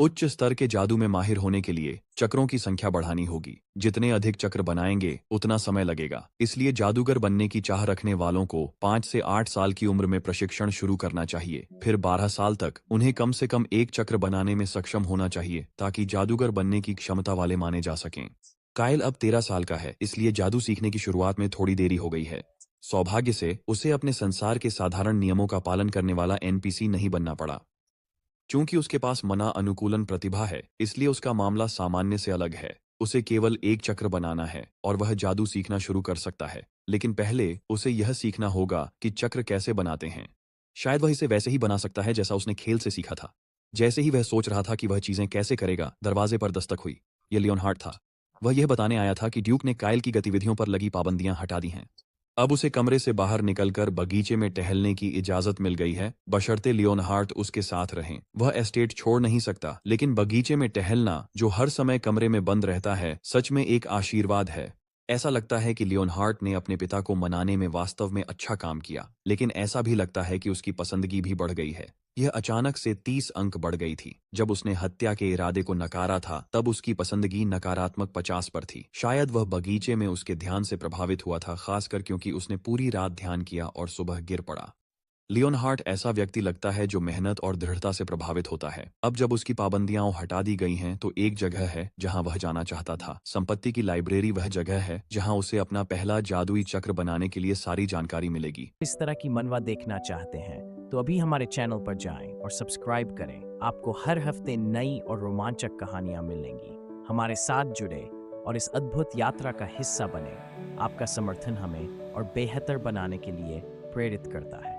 उच्च स्तर के जादू में माहिर होने के लिए चक्रों की संख्या बढ़ानी होगी। जितने अधिक चक्र बनाएंगे उतना समय लगेगा। इसलिए जादूगर बनने की चाह रखने वालों को 5 से 8 साल की उम्र में प्रशिक्षण शुरू करना चाहिए। फिर 12 साल तक उन्हें कम से कम एक चक्र बनाने में सक्षम होना चाहिए ताकि जादूगर बनने की क्षमता वाले माने जा सकें। कायल अब 13 साल का है, इसलिए जादू सीखने की शुरुआत में थोड़ी देरी हो गई है। सौभाग्य से उसे अपने संसार के साधारण नियमों का पालन करने वाला एनपीसी नहीं बनना पड़ा। चूंकि उसके पास मना अनुकूलन प्रतिभा है, इसलिए उसका मामला सामान्य से अलग है। उसे केवल एक चक्र बनाना है और वह जादू सीखना शुरू कर सकता है। लेकिन पहले उसे यह सीखना होगा कि चक्र कैसे बनाते हैं। शायद वह इसे वैसे ही बना सकता है जैसा उसने खेल से सीखा था। जैसे ही वह सोच रहा था कि वह चीजें कैसे करेगा, दरवाजे पर दस्तक हुई। यह लियोनहार्ट था। वह यह बताने आया था कि ड्यूक ने कायल की गतिविधियों पर लगी पाबंदियां हटा दी हैं। अब उसे कमरे से बाहर निकलकर बगीचे में टहलने की इजाजत मिल गई है, बशर्ते लियोनहार्ट उसके साथ रहें। वह एस्टेट छोड़ नहीं सकता, लेकिन बगीचे में टहलना, जो हर समय कमरे में बंद रहता है, सच में एक आशीर्वाद है। ऐसा लगता है कि लियोनहार्ट ने अपने पिता को मनाने में वास्तव में अच्छा काम किया, लेकिन ऐसा भी लगता है कि उसकी पसंदगी भी बढ़ गई है। यह अचानक से 30 अंक बढ़ गई थी। जब उसने हत्या के इरादे को नकारा था, तब उसकी पसंदगी नकारात्मक 50 पर थी। शायद वह बगीचे में उसके ध्यान से प्रभावित हुआ था, खासकर क्योंकि उसने पूरी रात ध्यान किया और सुबह गिर पड़ा। लियोनहार्ट ऐसा व्यक्ति लगता है जो मेहनत और दृढ़ता से प्रभावित होता है। अब जब उसकी पाबंदियां हटा दी गई हैं, तो एक जगह है जहां वह जाना चाहता था। संपत्ति की लाइब्रेरी वह जगह है जहां उसे अपना पहला जादुई चक्र बनाने के लिए सारी जानकारी मिलेगी। इस तरह की मनवा देखना चाहते हैं तो अभी हमारे चैनल पर जाएं और सब्सक्राइब करें। आपको हर हफ्ते नई और रोमांचक कहानियां मिलेंगी। हमारे साथ जुड़े और इस अद्भुत यात्रा का हिस्सा बने। आपका समर्थन हमें और बेहतर बनाने के लिए प्रेरित करता है।